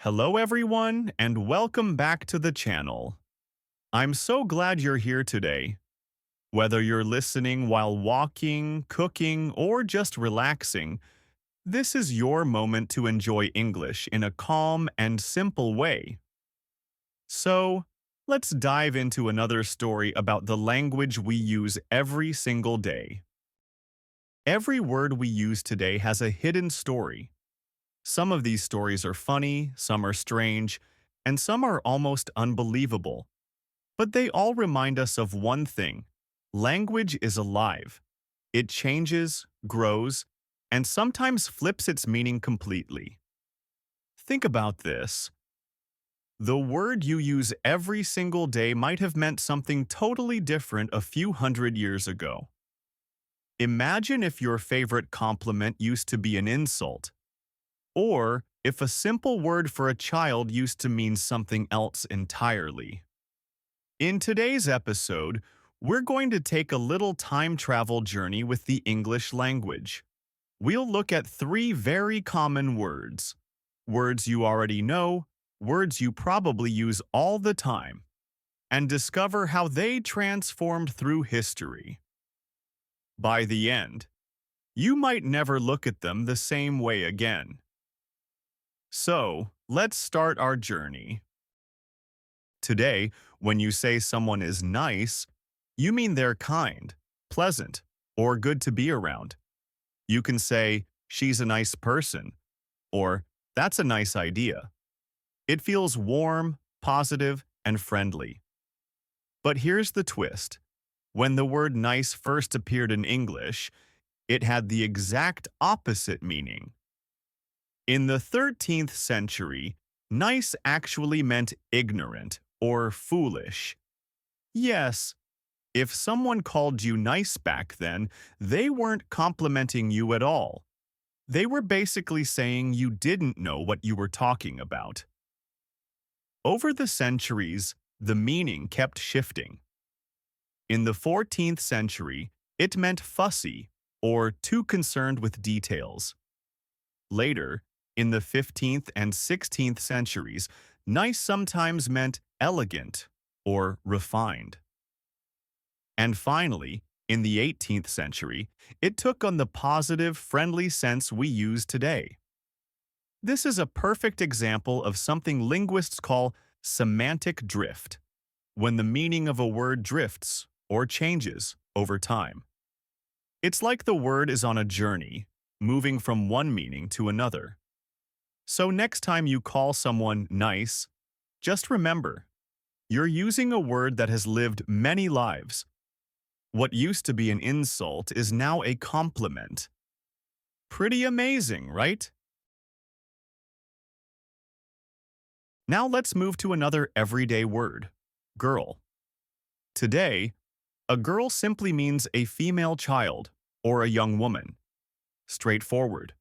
Hello everyone, and welcome back to the channel. I'm so glad you're here today. Whether you're listening while walking, cooking, or just relaxing, this is your moment to enjoy English in a calm and simple way. So, let's dive into another story about the language we use every single day. Every word we use today has a hidden story. Some of these stories are funny, some are strange, and some are almost unbelievable. But they all remind us of one thing: language is alive. It changes, grows, and sometimes flips its meaning completely. Think about this. The word you use every single day might have meant something totally different a few hundred years ago. Imagine if your favorite compliment used to be an insult, or if a simple word for a child used to mean something else entirely. In today's episode, we're going to take a little time travel journey with the English language. We'll look at three very common words. Words you already know, words you probably use all the time, and discover how they transformed through history. By the end, you might never look at them the same way again. So, let's start our journey. Today, when you say someone is nice, you mean they're kind, pleasant, or good to be around. You can say, she's a nice person, or that's a nice idea. It feels warm, positive, and friendly. But here's the twist. When the word nice first appeared in English, it had the exact opposite meaning. In the 13th century, nice actually meant ignorant or foolish. Yes, if someone called you nice back then, they weren't complimenting you at all. They were basically saying you didn't know what you were talking about. Over the centuries, the meaning kept shifting. In the 14th century, it meant fussy or too concerned with details. Later, in the 15th and 16th centuries, nice sometimes meant elegant or refined. And finally, in the 18th century, it took on the positive, friendly sense we use today. This is a perfect example of something linguists call semantic drift, when the meaning of a word drifts or changes over time. It's like the word is on a journey, moving from one meaning to another. So next time you call someone nice, just remember, you're using a word that has lived many lives. What used to be an insult is now a compliment. Pretty amazing, right? Now let's move to another everyday word, girl. Today, a girl simply means a female child or a young woman. Straightforward.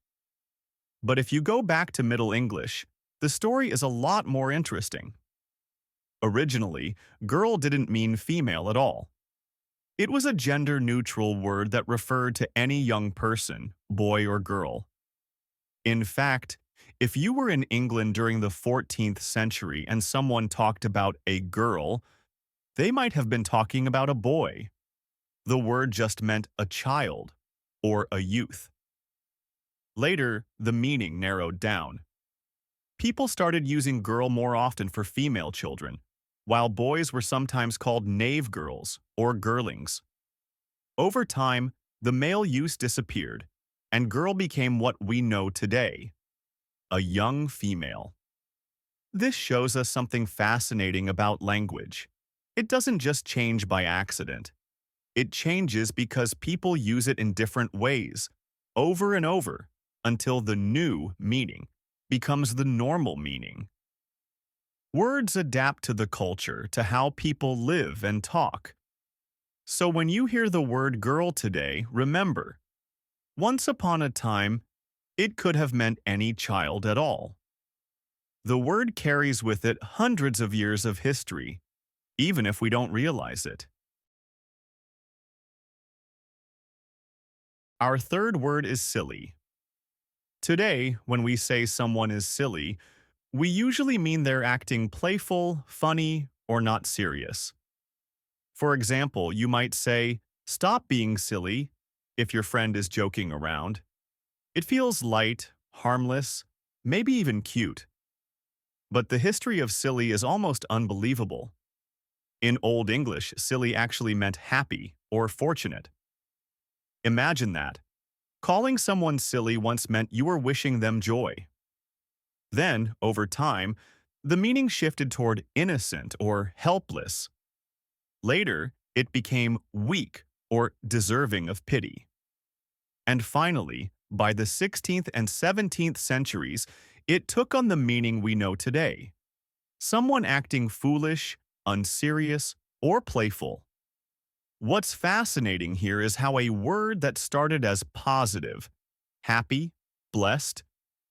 But if you go back to Middle English, the story is a lot more interesting. Originally, girl didn't mean female at all. It was a gender-neutral word that referred to any young person, boy or girl. In fact, if you were in England during the 14th century and someone talked about a girl, they might have been talking about a boy. The word just meant a child or a youth. Later, the meaning narrowed down. People started using girl more often for female children, while boys were sometimes called knave girls or girlings. Over time, the male use disappeared, and girl became what we know today: a young female. This shows us something fascinating about language. It doesn't just change by accident. It changes because people use it in different ways, over and over, until the new meaning becomes the normal meaning. Words adapt to the culture, to how people live and talk. So when you hear the word girl today, remember, once upon a time, it could have meant any child at all. The word carries with it hundreds of years of history, even if we don't realize it. Our third word is silly. Today, when we say someone is silly, we usually mean they're acting playful, funny, or not serious. For example, you might say, "Stop being silly," if your friend is joking around. It feels light, harmless, maybe even cute. But the history of silly is almost unbelievable. In Old English, silly actually meant happy or fortunate. Imagine that. Calling someone silly once meant you were wishing them joy. Then, over time, the meaning shifted toward innocent or helpless. Later, it became weak or deserving of pity. And finally, by the 16th and 17th centuries, it took on the meaning we know today. Someone acting foolish, unserious, or playful. What's fascinating here is how a word that started as positive, happy, blessed,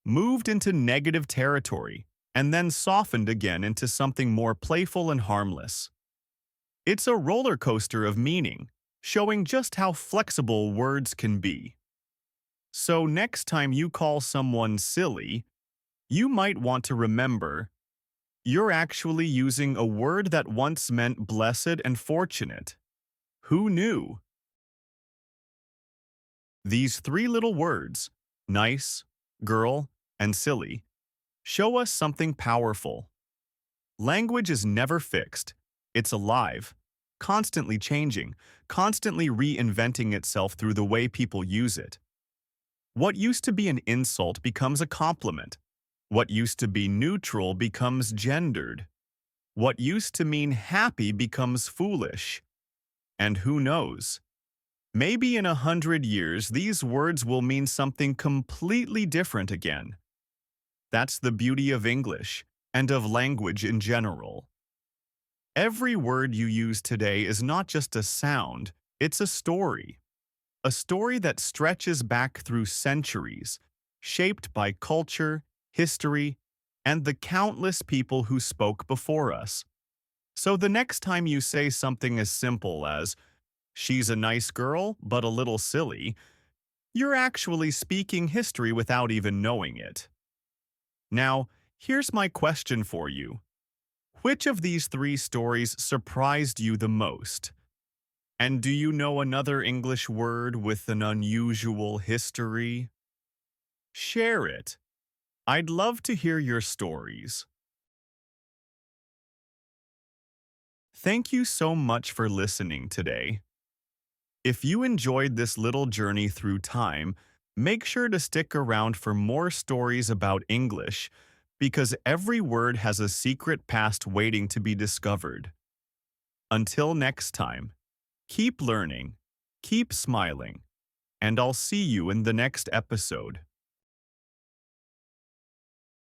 moved into negative territory and then softened again into something more playful and harmless. It's a roller coaster of meaning, showing just how flexible words can be. So next time you call someone silly, you might want to remember you're actually using a word that once meant blessed and fortunate. Who knew? These three little words, nice, girl, and silly, show us something powerful. Language is never fixed. It's alive, constantly changing, constantly reinventing itself through the way people use it. What used to be an insult becomes a compliment. What used to be neutral becomes gendered. What used to mean happy becomes foolish. And who knows? Maybe in 100 years, these words will mean something completely different again. That's the beauty of English and of language in general. Every word you use today is not just a sound, it's a story. A story that stretches back through centuries, shaped by culture, history, and the countless people who spoke before us. So the next time you say something as simple as, "She's a nice girl, but a little silly," you're actually speaking history without even knowing it. Now, here's my question for you. Which of these three stories surprised you the most? And do you know another English word with an unusual history? Share it. I'd love to hear your stories. Thank you so much for listening today. If you enjoyed this little journey through time, make sure to stick around for more stories about English because every word has a secret past waiting to be discovered. Until next time, keep learning, keep smiling, and I'll see you in the next episode.